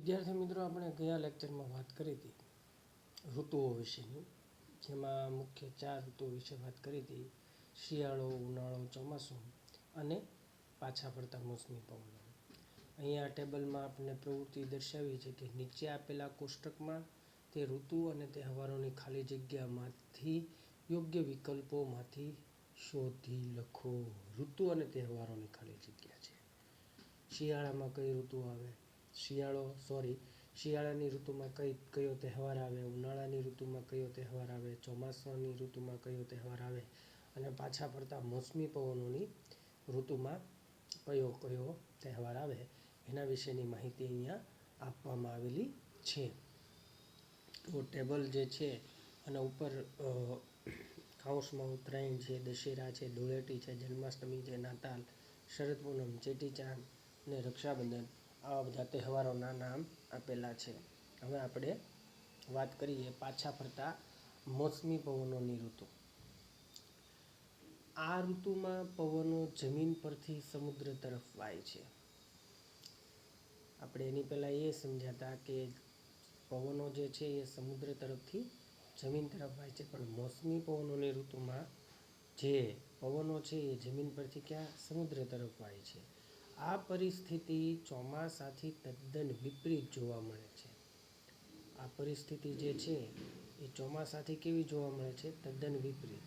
વિદ્યાર્થી મિત્રો, આપણે ગયા લેક્ચરમાં વાત કરી હતી ઋતુઓ વિશેની, જેમાં મુખ્ય 4 ઋતુઓ વિશે વાત કરી હતી: શિયાળો, ઉનાળો, ચોમાસું અને પાછા ફરતા મોસમી પવનો. અહીંયા ટેબલમાં આપણે પ્રવૃત્તિ દર્શાવી છે કે નીચે આપેલા કોષ્ટકમાં તે ઋતુ અને તહેવારોની ખાલી જગ્યામાંથી યોગ્ય વિકલ્પોમાંથી શોધી લખો. ઋતુ અને તહેવારોની ખાલી જગ્યા છે. શિયાળામાં કઈ ઋતુ આવે? શિયાળાની ઋતુમાં કયો તહેવાર આવે? ઉનાળાની ઋતુમાં કયો તહેવાર આવે? ચોમાસાની ઋતુમાં કયો તહેવાર આવે? અને પાછા ફરતા મોસમી પવનોની ઋતુમાં કયો તહેવાર આવે? એના વિશેની માહિતી અહીંયા આપવામાં આવેલી છે. તો ટેબલ જે છે અને ઉપર કૌંસમાં ઉત્તરાયણ છે, દશેરા છે, ધૂળેટી છે, જન્માષ્ટમી છે, નાતાલ, શરદ પૂનમ, ચેટીચાંદ અને રક્ષાબંધન, આવા બધા તહેવારોના નામ આપેલા છે. હવે આપણે વાત કરીએ પાછા ફરતા મોસમી પવનોની ઋતુ. આ ઋતુમાં પવનો જમીન પરથી સમુદ્ર તરફ વાય છે. આપણે એની પહેલાં એ સમજ્યા હતા કે પવનો જે છે એ સમુદ્ર તરફથી જમીન તરફ વાય છે, પણ મોસમી પવનોની ઋતુમાં જે પવનો છે એ જમીન પરથી ક્યાં? સમુદ્ર તરફ વાય છે. આ પરિસ્થિતિ ચોમાસાથી તદ્દન વિપરીત જોવા મળે છે. આ પરિસ્થિતિ જે છે એ ચોમાસાથી કેવી જોવા મળે છે? તદ્દન વિપરીત.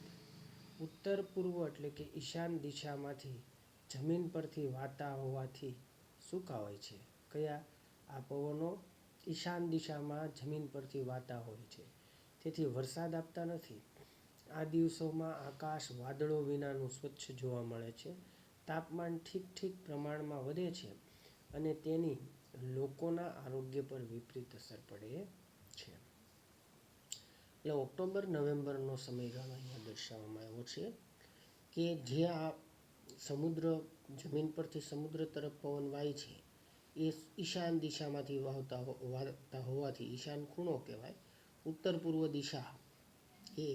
ઉત્તર પૂર્વ એટલે કે ઈશાન દિશામાંથી જમીન પરથી વાતા હોવાથી સૂકા હોય છે. કયા? આ પવનો ઈશાન દિશામાં જમીન પરથી વાતા હોય છે, તેથી વરસાદ આપતા નથી. આ દિવસોમાં આકાશ વાદળો વિનાનું સ્વચ્છ જોવા મળે છે. તાપમાન ઠીક પ્રમાણમાં વધે છે અને તેની લોકોના આરોગ્ય પર વિપરીત અસર પડે છે. એટલે ઓક્ટોબર નવેમ્બરનો સમયગાળો અહીંયા દર્શાવવામાં આવ્યો છે કે જે આ જમીન પરથી સમુદ્ર તરફ પવન વાય છે એ ઈશાન દિશામાંથી વાતા હોવાથી, ઈશાન ખૂણો કહેવાય, ઉત્તર પૂર્વ દિશા એ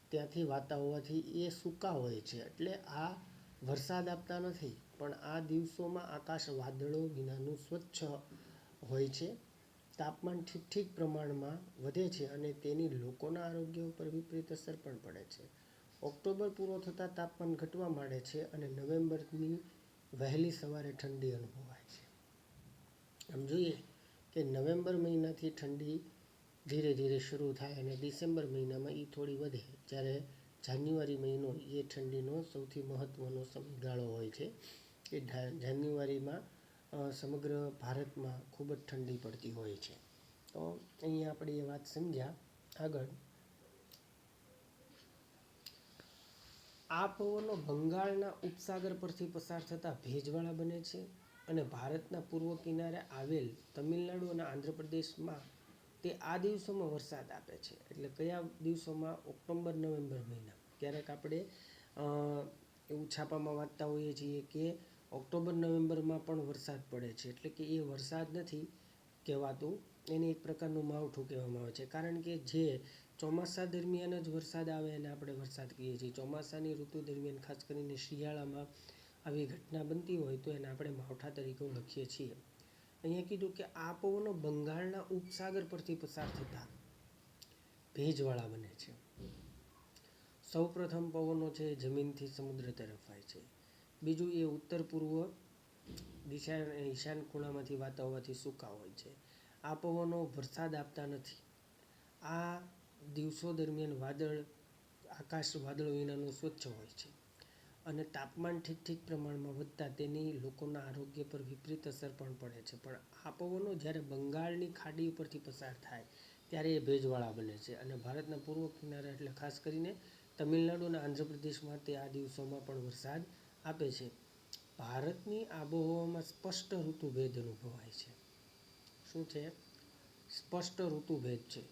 ત્યાંથી વાતા હોવાથી એ સૂકા હોય છે. એટલે આ વરસાદ આપતા નથી, પણ આ દિવસોમાં આકાશ વાદળો વિનાનું સ્વચ્છ હોય છે. તાપમાન ઠીક પ્રમાણમાં વધે છે અને તેની લોકોના આરોગ્ય ઉપર વિપરીત અસર પણ પડે છે. ઓક્ટોબર પૂરો થતાં તાપમાન ઘટવા માંડે છે અને નવેમ્બરની વહેલી સવારે ઠંડી અનુભવાય છે. આમ જોઈએ કે નવેમ્બર મહિનાથી ઠંડી ધીરે ધીરે શરૂ થાય અને ડિસેમ્બર મહિનામાં એ થોડી વધે, જ્યારે જાન્યુઆરી મહિનો એ ઠંડીનો સૌથી મહત્ત્વનો સમયગાળો હોય છે. એ જાન્યુઆરીમાં સમગ્ર ભારતમાં ખૂબ જ ઠંડી પડતી હોય છે. તો અહીંયા આપણે એ વાત સમજ્યા. આગળ, આ પવનો બંગાળના ઉપસાગર પરથી પસાર થતાં ભેજવાળા બને છે અને ભારતના પૂર્વ કિનારે આવેલ તમિલનાડુ અને આંધ્રપ્રદેશમાં તે આ દિવસોમાં વરસાદ આપે છે. એટલે કયા દિવસોમાં? ઓક્ટોબર નવેમ્બર મહિના. ક્યારેક આપણે એવું છાપામાં વાંચતા હોઈએ છીએ કે ઓક્ટોબર નવેમ્બરમાં પણ વરસાદ પડે છે. એટલે કે એ વરસાદ નથી કહેવાતું, એને એક પ્રકારનું માવઠું કહેવામાં આવે છે. કારણ કે જે ચોમાસા દરમિયાન જ વરસાદ આવે એને આપણે વરસાદ કહીએ છીએ. ચોમાસાની ઋતુ દરમિયાન ખાસ કરીને શિયાળામાં આવી ઘટના બનતી હોય તો એને આપણે માવઠા તરીકે ઓળખીએ છીએ. અહીંયા કીધું કે આ પવનો બંગાળના ઉપસાગર પરથી પસાર થતા ભેજવાળા બને છે. સૌ પ્રથમ પવનો છે જમીનથી સમુદ્ર તરફ વાય છે. બીજું, એ ઉત્તર પૂર્વ દિશા ઈશાન ખૂણામાંથી વાતા હોવાથી સૂકા હોય છે. આ પવનો વરસાદ આપતા નથી. આ દિવસો દરમિયાન આકાશ વાદળો વિનાનું સ્વચ્છ હોય છે અને તાપમાન ઠીક પ્રમાણમાં વધતા તેની લોકોના આરોગ્ય પર વિપરીત અસર પણ પડે છે. પણ આ પવનો જ્યારે બંગાળની ખાડી ઉપરથી પસાર થાય ત્યારે એ ભેજવાળા બને છે અને ભારતના પૂર્વ કિનારા એટલે ખાસ કરીને તમિલનાડુ અને આંધ્રપ્રદેશમાં તે આ દિવસોમાં પણ વરસાદ આપે છે. ભારતની આબોહવામાં સ્પષ્ટ ઋતુભેદ અનુભવાય છે. શું છે? સ્પષ્ટ ઋતુભેદ છે.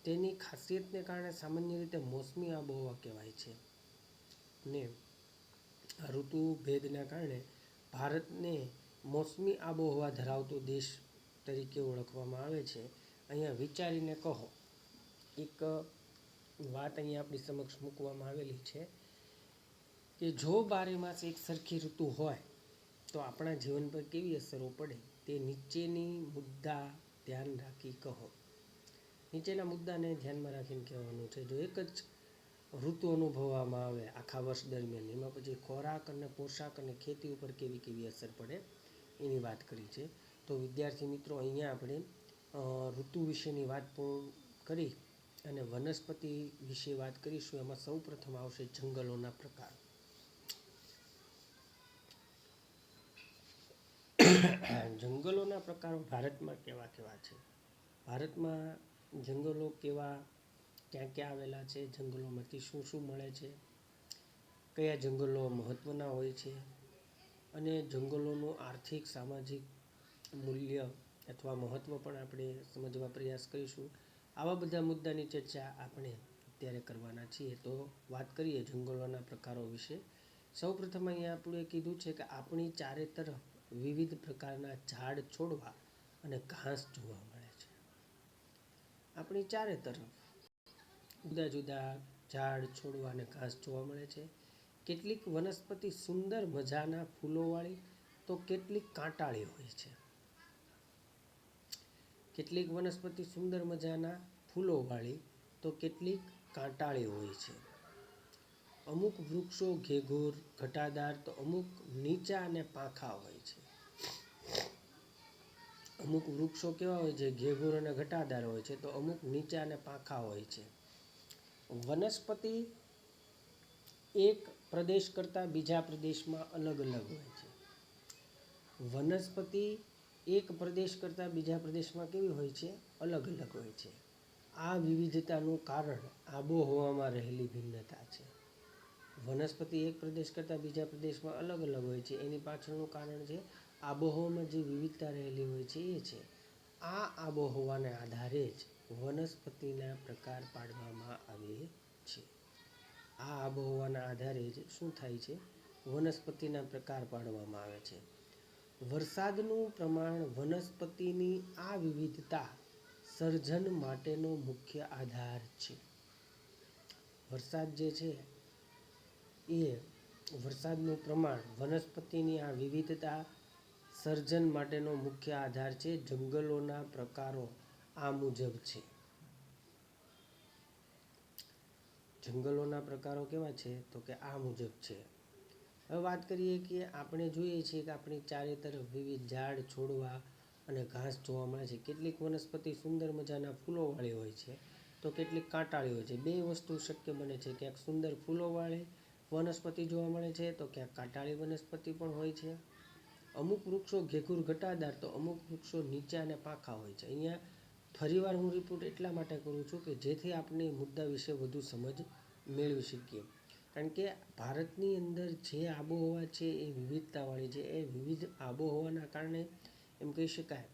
તેની ખાસિયતને કારણે સામાન્ય રીતે મોસમી આબોહવા કહેવાય છે. ને આ ઋતુભેદના કારણે ભારતને મોસમી આબોહવા ધરાવતો દેશ તરીકે ઓળખવામાં આવે છે. અહીંયા વિચારીને કહો. એક વાત અહીંયા આપણી સમક્ષ મૂકવામાં આવેલી છે કે જો બારે માસ એક સરખી ઋતુ હોય તો આપણા જીવન પર કેવી અસરો પડે તે નીચેની મુદ્દા ધ્યાન રાખી કહો. નીચેના મુદ્દાને ધ્યાનમાં રાખીને કહેવાનું છે. જો એક જ ઋતુ અનુભવવામાં આવે આખા વર્ષ દરમિયાન, એમાં પછી ખોરાક અને પોશાક અને ખેતી ઉપર કેવી કેવી અસર પડે એની વાત કરી છે. તો વિદ્યાર્થી મિત્રો, અહીંયા આપણે ઋતુ વિશેની વાત કરી અને વનસ્પતિ વિશે વાત કરીશું. એમાં સૌ પ્રથમ આવશે જંગલોના પ્રકાર. જંગલોના પ્રકારો ભારતમાં કેવા કેવા છે? ભારતમાં જંગલો કેવા, ક્યાં ક્યાં આવેલા છે, જંગલોમાંથી શું શું મળે છે, કયા જંગલો મહત્ત્વના હોય છે, અને જંગલોનું આર્થિક સામાજિક મૂલ્ય અથવા મહત્ત્વ પણ આપણે સમજવા પ્રયાસ કરીશું. આવા બધા મુદ્દાની ચર્ચા આપણે અત્યારે કરવાના છીએ. તો વાત કરીએ જંગલોના પ્રકારો વિશે. સૌ પ્રથમ અહીંયા આપણે કીધું છે કે આપણી ચારે તરફ વિવિધ પ્રકારના ઝાડ, છોડવા અને ઘાસ જોવા મળે છે. આપણી ચારે તરફ જુદા જુદા ઝાડ, છોડવા અને ઘાસ જોવા મળે છે. કેટલીક વનસ્પતિ સુંદર મજાના ફૂલોવાળી તો કેટલીક કાંટાળી હોય છે. કેટલીક વનસ્પતિ સુંદર મજાના ફૂલોવાળી તો કેટલીક કાંટાળી હોય છે. અમુક વૃક્ષો ઘેઘૂર, ઘટાદાર તો અમુક નીચા અને પાંખા હોય છે. અમુક વૃક્ષો કેવા હોય છે? ઘેઘૂર અને ઘટાદાર હોય છે, તો અમુક નીચા અને પાંખા હોય છે. વનસ્પતિ એક પ્રદેશ કરતાં બીજા પ્રદેશમાં અલગ અલગ હોય છે. વનસ્પતિ એક પ્રદેશ કરતાં બીજા પ્રદેશમાં કેવી હોય છે? અલગ અલગ હોય છે. આ વિવિધતાનું કારણ આબોહવામાં રહેલી ભિન્નતા છે. વનસ્પતિ એક પ્રદેશ કરતાં બીજા પ્રદેશમાં અલગ અલગ હોય છે, એની પાછળનું કારણ છે આબોહવામાં જે વિવિધતા રહેલી હોય છે એ છે. આ આબોહવાને આધારે જ વનસ્પતિના પ્રકાર પાડવામાં આવે છે. આ આબોહવાના આધારે જ શું થાય છે? વનસ્પતિના પ્રકાર પાડવામાં આવે છે. વરસાદનું પ્રમાણ વનસ્પતિની આ વિવિધતા સર્જન માટેનો મુખ્ય આધાર છે. વરસાદ જે છે એ વરસાદનું પ્રમાણ વનસ્પતિની આ વિવિધતા સર્જન માટેનો મુખ્ય આધાર છે. જંગલોના પ્રકારો આ મુજબ છે. જંગલોના પ્રકારો કેવા છે? તો કે આ મુજબ છે. હવે વાત કરીએ કે આપણે જોઈએ છીએ કે આપણી ચારે તરફ વિવિધ ઝાડ, છોડવા અને ઘાસ જોવા મળે છે. કેટલીક વનસ્પતિ સુંદર મજાના ફૂલોવાળી હોય છે તો કેટલીક કાંટાળી હોય છે. બે વસ્તુ શક્ય બને છે. ક્યાંક સુંદર ફૂલોવાળી વનસ્પતિ જોવા મળે છે તો ક્યાંક કાંટાળી વનસ્પતિ પણ હોય છે. અમુક વૃક્ષો ઘેઘૂર, ઘટાદાર તો અમુક વૃક્ષો નીચા અને પાંખા હોય છે. અહીંયા ફરીવાર હું રિપોર્ટ એટલા માટે કરું છું કે જેથી આપણે મુદ્દા વિશે વધુ સમજ મેળવી શકીએ. કારણ કે ભારતની અંદર જે આબોહવા છે એ વિવિધતાવાળી છે. એ વિવિધ આબોહવાના કારણે એમ કહી શકાય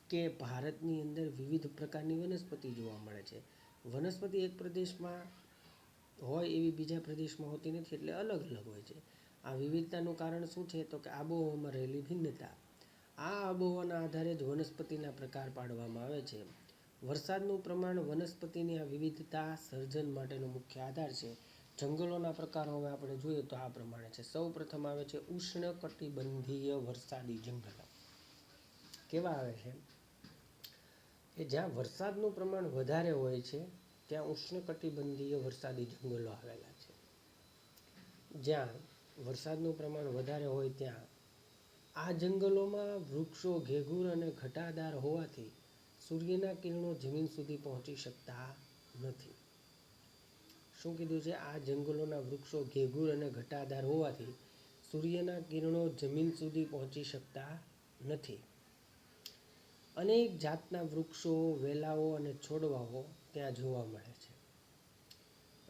કે ભારતની અંદર વિવિધ પ્રકારની વનસ્પતિ જોવા મળે છે. વનસ્પતિ એક પ્રદેશમાં હોય એવી બીજા પ્રદેશમાં હોતી નથી, એટલે અલગ અલગ હોય છે. આ વિવિધતાનું કારણ શું છે? તો કે આબોહવામાં રહેલી ભિન્નતા. આ આબોહવાના આધારે જ વનસ્પતિના પ્રકાર પાડવામાં આવે છે. વરસાદનું પ્રમાણ વનસ્પતિની આ વિવિધતા સર્જન માટેનો મુખ્ય આધાર છે. જંગલોના પ્રકારો હવે આપણે જોઈએ તો આ પ્રમાણે છે. સૌ પ્રથમ આવે છે ઉષ્ણકટિબંધીય વરસાદી જંગલો. કેવા આવે છે? કે જ્યાં વરસાદનું પ્રમાણ વધારે હોય છે ત્યાં ઉષ્ણકટિબંધીય વરસાદી જંગલો આવેલા છે. જ્યાં વરસાદનું પ્રમાણ વધારે હોય ત્યાં આ જંગલોમાં વૃક્ષો ઘેઘૂર અને ઘટાદાર હોવાથી સૂર્યના કિરણો જમીન સુધી પહોંચી શકતા નથી. શું કીધું છે? આ જંગલોના વૃક્ષો ઘેઘૂર અને ઘટાદાર હોવાથી સૂર્યના કિરણો જમીન સુધી પહોંચી શકતા નથી. અનેક જાતના વૃક્ષો, વેલાઓ અને છોડવાઓ ત્યાં જોવા મળે છે.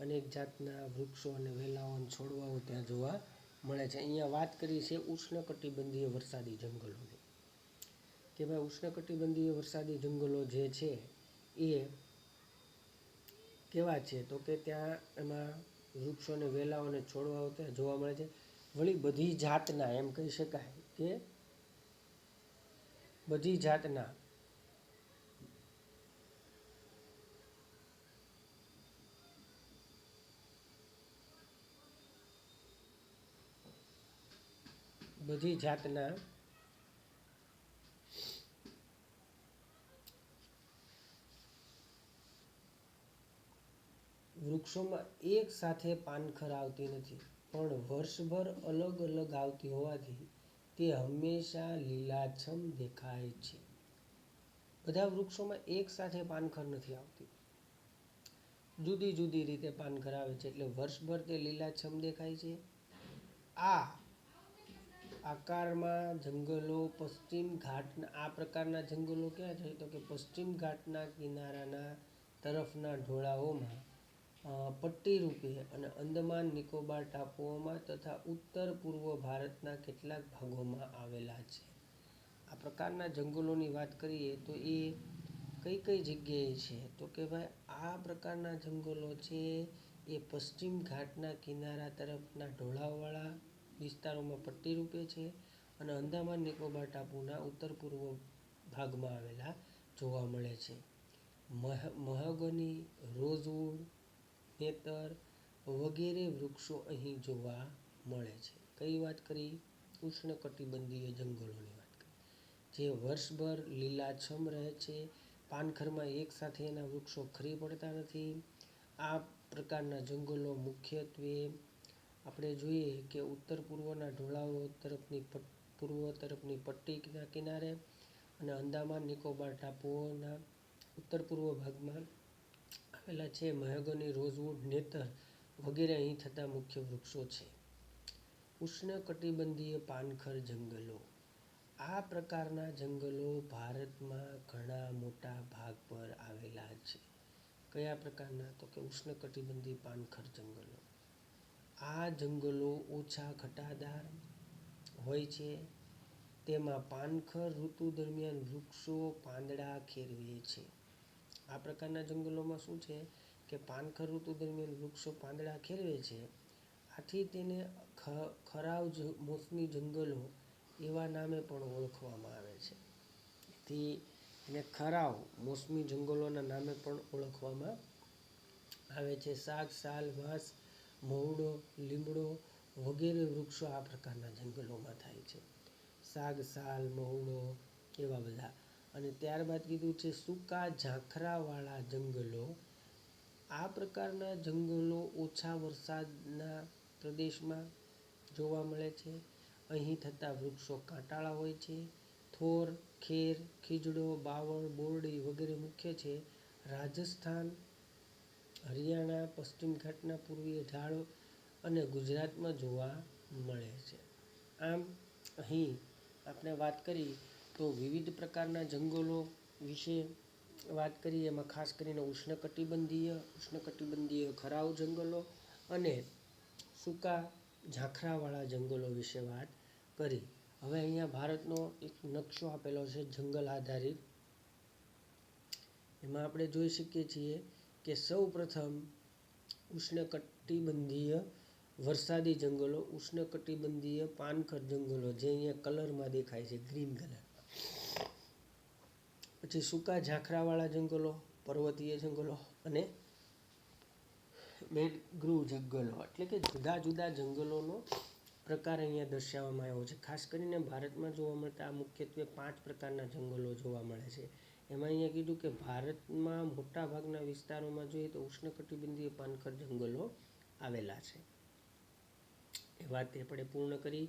અનેક જાતના વૃક્ષો અને વેલાઓ અને છોડવાઓ ત્યાં જોવા મળે છે. અહીંયા વાત કરી છે ઉષ્ણકટિબંધીય વરસાદી જંગલોની. કે ભાઈ ઉષ્ણકટિબંધીય વરસાદી જંગલો જે છે એ કેવા છે? તો કે ત્યાં એમાં વૃક્ષો અને વેલાઓ અને છોડવાઓ ત્યાં જોવા મળે છે. વળી બધી જાતના, એમ કહી શકાય કે બધી જાતના વૃક્ષોમાં એક સાથે પાનખર આવતી નથી, પણ વર્ષભર અલગ અલગ આવતી હોવાથી તે હંમેશા લીલાછમ દેખાય છે. બધા વૃક્ષોમાં એક સાથે પાનખર નથી આવતી, જુદી જુદી રીતે પાનખર આવે છે, એટલે વર્ષભર તે લીલાછમ દેખાય છે. આ આકારમાં જંગલો પશ્ચિમ ઘાટના આ પ્રકારના જંગલો ક્યાં છે? તો કે પશ્ચિમ ઘાટના કિનારાના તરફના ઢોળાવોમાં પટ્ટી રૂપે અને અંદમાન નિકોબાર ટાપુઓમાં તથા ઉત્તર પૂર્વ ભારતના કેટલાક ભાગોમાં આવેલા છે. આ પ્રકારના જંગલોની વાત કરીએ તો એ કઈ કઈ જગ્યાએ છે? તો કે ભાઈ આ પ્રકારના જંગલો છે એ પશ્ચિમ ઘાટના કિનારા તરફના ઢોળાવવાળા વિસ્તારોમાં પટ્ટી રૂપે છે અને અંદમાન નિકોબાર ટાપુના ઉત્તર પૂર્વ ભાગમાં આવેલા જોવા મળે છે. મહાગની, રોઝવુડ, નેતર વગેરે વૃક્ષો અહીં જોવા મળે છે. કઈ વાત કરી? ઉષ્ણકટિબંધીય જંગલોની વાત કરી, જે વર્ષભર લીલાછમ રહે છે. પાનખરમાં એક સાથે એના વૃક્ષો ખરી પડતા નથી. આ પ્રકારના જંગલો મુખ્યત્વે આપણે જોઈએ કે ઉત્તર પૂર્વના ઢોળાવો પૂર્વ તરફની પટ્ટીના કિનારે અને અંદમાન નિકોબાર ટાપુઓના ઉત્તર પૂર્વ ભાગમાં આવેલા છે. મહાગની, રોઝવુડ, નેતર વગેરે અહીં થતા મુખ્ય વૃક્ષો છે. ઉષ્ણકટિબંધીય પાનખર જંગલો. આ પ્રકારના જંગલો ભારતમાં ઘણા મોટા ભાગ પર આવેલા છે. કયા પ્રકારના? તો કે ઉષ્ણકટિબંધીય પાનખર જંગલો. આ જંગલો ઓછા ઘટાદાર હોય છે. તેમાં પાનખર ઋતુ દરમિયાન વૃક્ષો પાંદડા ખેરવે છે. આ પ્રકારના જંગલોમાં શું છે કે પાનખર ઋતુ દરમિયાન વૃક્ષો પાંદડા ખેરવે છે. આથી તેને ખરાવ મોસમી જંગલો એવા નામે પણ ઓળખવામાં આવે છે. તેથી એને ખરાવ મોસમી જંગલોના નામે પણ ઓળખવામાં આવે છે. સાગ, સાલ, વાંસ, મહુડો, લીમડો વગેરે વૃક્ષો આ પ્રકારના જંગલોમાં થાય છે. સાગ, સાલ, મહુડો એવા બધા. અને ત્યારબાદ કીધું છે સૂકા ઝાંખરાવાળા જંગલો. આ પ્રકારના જંગલો ઓછા વરસાદના પ્રદેશમાં જોવા મળે છે. અહીં થતા વૃક્ષો કાંટાળા હોય છે. થોર, ખેર, ખીજડો, બાવળ, બોરડી વગેરે મુખ્ય છે. રાજસ્થાન, હરિયાણા, પશ્ચિમ ઘાટના પૂર્વીય ઢાળ અને ગુજરાતમાં જોવા મળે છે. આમ અહીં આપણે વાત કરી તો વિવિધ પ્રકારના જંગલો વિશે વાત કરી. એમાં ખાસ કરીને ઉષ્ણકટિબંધીય ખરાવ જંગલો અને સૂકા ઝાંખરાવાળા જંગલો વિશે વાત કરી. હવે અહીંયા ભારતનો એક નકશો આપેલો છે જંગલ આધારિત. એમાં આપણે જોઈ શકીએ છીએ કે સૌ પ્રથમ ઉષ્ણકટિબંધીય વરસાદી જંગલો, ઉષ્ણકટિબંધીય પાનખર જંગલો જે અહીંયા કલરમાં દેખાય છે, ગ્રીન કલર. પછી સૂકા ઝાંખરાવાળા જંગલો, પર્વતીય જંગલો અને મેનગ્રુવ જંગલો. એટલે કે જુદા જુદા જંગલોનો પ્રકાર અહીંયા દર્શાવવામાં આવ્યો છે. ખાસ કરીને ભારતમાં જોવા મળતા મુખ્યત્વે 5 પ્રકારના જંગલો જોવા મળે છે. એમાં અહીંયા કીધું કે ભારતમાં મોટા ભાગના વિસ્તારોમાં જોઈએ તો ઉષ્ણકટિબંધીય પાનખર જંગલો આવેલા છે. એ વાત આપણે પૂર્ણ કરી.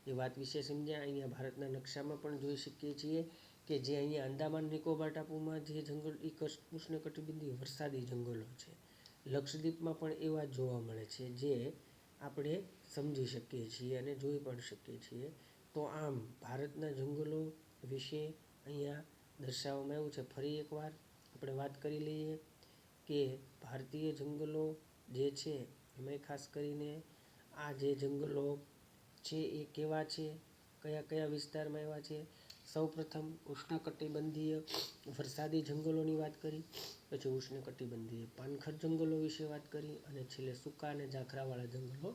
એ વાત વિશે સમજ્યા. અહીંયા ભારતના નકશામાં પણ જોઈ શકીએ છીએ કે જે અહીંયા અંદામાન નિકોબાર ટાપુમાં જે જંગલ એ ઉષ્ણકટિબંધીય વરસાદી જંગલો છે. લક્ષદ્વીપમાં પણ એવા જોવા મળે છે જે આપણે સમજી શકીએ છીએ અને જોઈ પણ શકીએ છીએ. તો આમ ભારતના જંગલો વિશે અહીંયા દર્શાવવામાં આવ્યું છે. ફરી એકવાર આપણે વાત કરી લઈએ કે ભારતીય જંગલો જે છે એમાં ખાસ કરીને આ જે જંગલો છે એ કેવા છે, કયા કયા વિસ્તારમાં એવા છે. સૌપ્રથમ ઉષ્ણકટિબંધીય વરસાદી જંગલોની વાત કરી, પછી ઉષ્ણકટિબંધીય પાનખર જંગલો વિશે વાત કરી અને છેલ્લે સૂકા અને ઝાંખરાવાળા જંગલો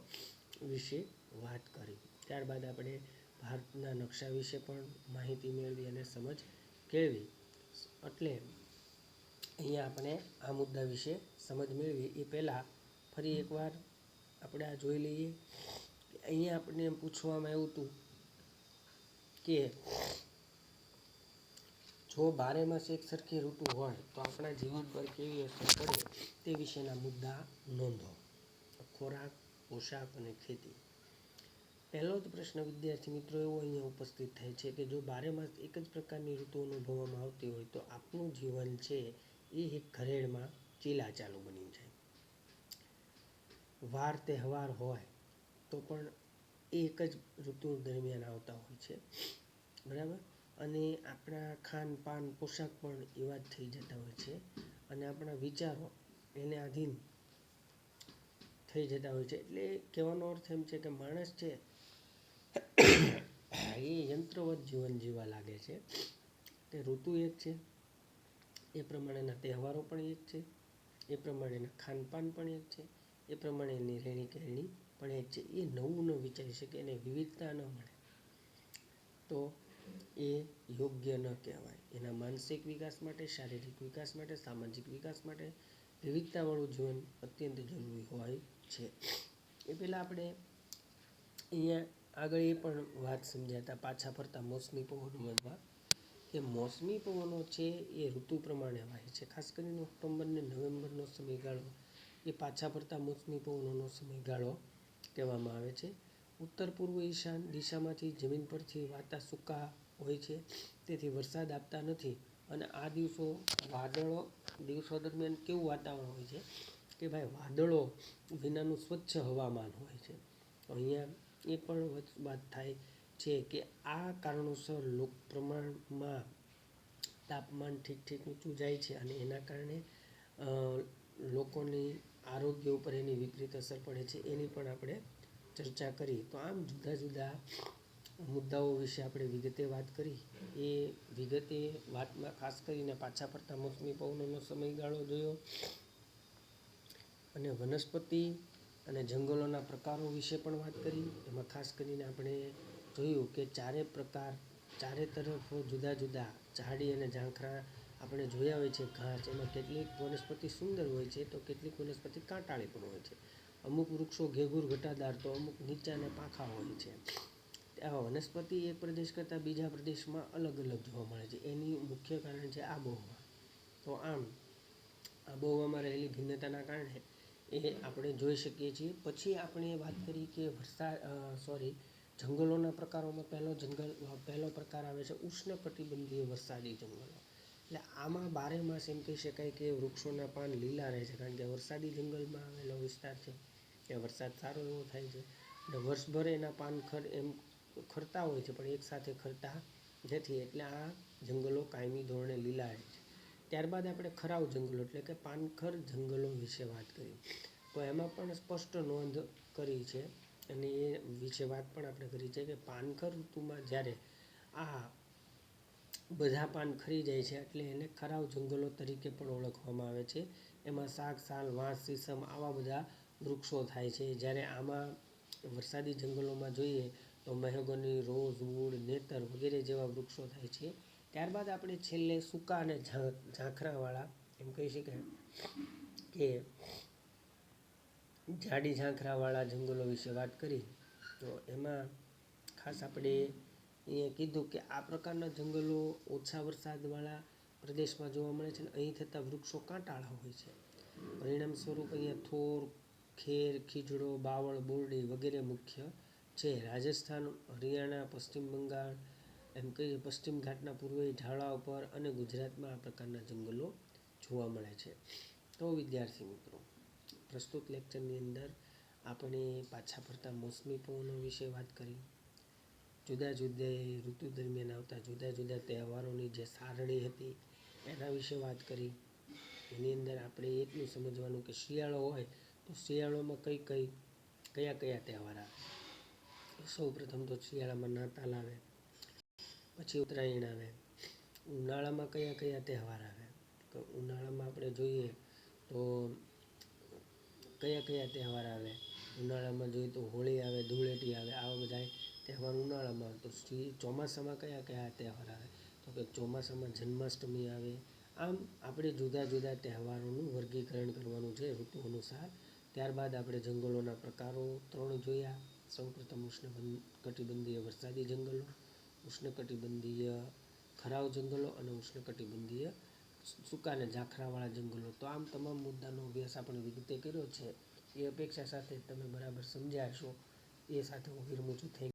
વિશે વાત કરી. ત્યારબાદ આપણે ભારતના નકશા વિશે પણ માહિતી મેળવી અને સમજ કેળવી. એટલે અહીંયા આપણે આ મુદ્દા વિશે સમજ મેળવી. એ પહેલાં ફરી એકવાર આપણે આ જોઈ લઈએ કે અહીંયા આપણને પૂછવામાં આવ્યું હતું કે જો 12 માસ એક સરખી ઋતુ હોય તો આપણા જીવન પર કેવી અસર પડે તે વિશેના મુદ્દા નોંધો. ખોરાક, પોશાક અને ખેતી. પહેલો જ પ્રશ્ન વિદ્યાર્થી મિત્રો એવો અહીંયા ઉપસ્થિત થાય છે કે જો 12 માસ એક જ પ્રકારની ઋતુ અનુભવવામાં આવતી હોય તો આપણું જીવન છે એ એક ઘરેડમાં ચીલાચાલુ બની જાય. વાર તહેવાર હોય તો પણ એ એક જ ઋતુ દરમિયાન આવતા હોય છે, બરાબર. અને આપણા ખાનપાન, પોશાક પણ એવા જ થઈ જતા હોય છે અને આપણા વિચારો એને આધીન થઈ જતા હોય છે. એટલે કહેવાનો અર્થ એમ છે કે માણસ છે એ યંત્રવત જીવન જીવવા લાગે છે. તે ઋતુ એક છે, એ પ્રમાણેના તહેવારો પણ એક છે, એ પ્રમાણેના ખાનપાન પણ એક છે, એ પ્રમાણેની રહેણી કહેણી પણ એક છે. એ નવું ન વિચારી શકે, એને વિવિધતા ન મળે તો એ યોગ્ય ન કહેવાય. એના માનસિક વિકાસ માટે, શારીરિક વિકાસ માટે, સામાજિક વિકાસ માટે વિવિધતાવાળું જીવન અત્યંત જરૂરી હોય છે. એ પહેલાં આપણે અહીંયા આગળ એ પણ વાત સમજ્યા પાછા ફરતા મોસમી પવનોમાં કે મોસમી પવનો છે એ ઋતુ પ્રમાણે વાય છે. ખાસ કરીને ઓક્ટોબર ને નવેમ્બરનો સમયગાળો એ પાછા ફરતા મોસમી પવનોનો સમયગાળો કહેવામાં આવે છે. ઉત્તર પૂર્વ ઈશાન દિશામાંથી જમીન પરથી વાતા સૂકા હોય છે, તેથી વરસાદ આપતા નથી. અને આ દિવસો દરમિયાન કેવું વાતાવરણ હોય છે કે ભાઈ વાદળો વિનાનું સ્વચ્છ હવામાન હોય છે. અહીંયા એ પણ વાત થાય છે કે આ કારણોસર પ્રમાણમાં તાપમાન ઠીક ઊંચું જાય છે અને એના કારણે લોકોની આરોગ્ય ઉપર એની વિપરીત અસર પડે છે. એની પણ આપણે ચર્ચા કરી. તો આમ જુદા જુદા મુદ્દાઓ વિશે આપણે વિગતે વાત કરી. એ વિગતે વાતમાં ખાસ કરીને પાછા ફરતા મોસમી પવનોનો સમયગાળો જોયો અને વનસ્પતિ અને જંગલોના પ્રકારો વિશે પણ વાત કરી. એમાં ખાસ કરીને આપણે જોયું કે ચારે તરફ જુદા જુદા ઝાડી અને ઝાંખરા આપણે જોયા હોય છે. ઘાસ, એમાં કેટલીક વનસ્પતિ સુંદર હોય છે તો કેટલીક વનસ્પતિ કાંટાળી પણ હોય છે. અમુક વૃક્ષો ઘેઘૂર ઘટાદાર તો અમુક નીચા અને પાંખા હોય છે. આવા વનસ્પતિ એક પ્રદેશ કરતાં બીજા પ્રદેશમાં અલગ અલગ જોવા મળે છે. એની મુખ્ય કારણ છે આબોહવા. તો આમ આબોહવામાં રહેલી ભિન્નતાના કારણે એ આપણે જોઈ શકીએ છીએ. પછી આપણે વાત કરી કે જંગલોના પ્રકારોમાં પહેલો પ્રકાર આવે છે ઉષ્ણકટિબંધીય વરસાદી જંગલો. એટલે આમાં 12 માસ એમ કહી શકાય કે વૃક્ષોના પાન લીલા રહે છે, કારણ કે વરસાદી જંગલમાં આવેલો વિસ્તાર છે ત્યાં વરસાદ સારો એવો થાય છે અને વર્ષભર એના પાન ખરતા હોય છે પણ એકસાથે ખરતા નથી. એટલે આ જંગલો કાયમી ધોરણે લીલા રહે છે. ત્યારબાદ આપણે ખરાવ જંગલો એટલે કે પાનખર જંગલો વિશે વાત કરી. તો એમાં પણ સ્પષ્ટ નોંધ કરી છે અને એ વિશે વાત પણ આપણે કરી છે કે પાનખર ઋતુમાં જ્યારે આ બધા પાન ખરી જાય છે એટલે એને ખરાવ જંગલો તરીકે પણ ઓળખવામાં આવે છે. એમાં સાગ, સાલ, વાંસ, સીસમ આવા બધા વૃક્ષો થાય છે. જ્યારે આમાં વરસાદી જંગલોમાં જોઈએ તો મહેગની, રોઝ વુડ, નેતર વગેરે જેવા વૃક્ષો થાય છે. ત્યારબાદ આપણે છેલ્લે સૂકા અને ઝાંખરાવાળા એમ કહી શકાય કે જાડી ઝાંખરાવાળા જંગલો વિશે વાત કરી. તો એમાં ખાસ આપણે અહીંયા કીધું કે આ પ્રકારના જંગલો ઓછા વરસાદવાળા પ્રદેશમાં જોવા મળે છે અને અહીં થતા વૃક્ષો કાંટાળા હોય છે. પરિણામ સ્વરૂપ અહીંયા થોર, ખેર, ખીજડો, બાવળ, બોરડી વગેરે મુખ્ય છે. રાજસ્થાન, હરિયાણા, પશ્ચિમ બંગાળ એમ કહીએ પશ્ચિમ ઘાટના પૂર્વીય ઢાળા ઉપર અને ગુજરાતમાં આ પ્રકારના જંગલો જોવા મળે છે. તો વિદ્યાર્થી મિત્રો, પ્રસ્તુત લેક્ચરની અંદર આપણે પાછા ફરતા મોસમી પવનો વિશે વાત કરી. જુદા જુદા ઋતુ દરમિયાન આવતા જુદા જુદા તહેવારોની જે સારણી હતી એના વિશે વાત કરી. એની અંદર આપણે એટલું સમજવાનું કે શિયાળો હોય તો શિયાળામાં કયા તહેવાર આવે. સૌ પ્રથમ તો શિયાળામાં નાતાલ આવે, પછી ઉત્તરાયણ આવે. ઉનાળામાં કયા તહેવાર આવે તો ઉનાળામાં આપણે જોઈએ તો કયા તહેવાર આવે. ઉનાળામાં જોઈએ તો હોળી આવે, ધૂળેટી આવે. આવા બધા તહેવાર ઉનાળામાં. તો ચોમાસામાં કયા તહેવાર આવે તો કે ચોમાસામાં જન્માષ્ટમી આવે. આમ આપણે જુદા જુદા તહેવારોનું વર્ગીકરણ કરવાનું છે ઋતુ અનુસાર. ત્યારબાદ આપણે જંગલોના પ્રકારો 3 જોયા. સૌપ્રથમ ઉષ્ણકટિબંધીય વરસાદી જંગલો, ઉષ્ણકટિબંધીય ખરાવ જંગલો અને ઉષ્ણકટિબંધીય સૂકા અને ઝાખરાવાળા જંગલો. તો આમ તમામ મુદ્દાનો અભ્યાસ આપણે વિગતે કર્યો છે. એ અપેક્ષા સાથે તમે બરાબર સમજ્યા છો એ સાથે હું વિરમું છું. થેન્ક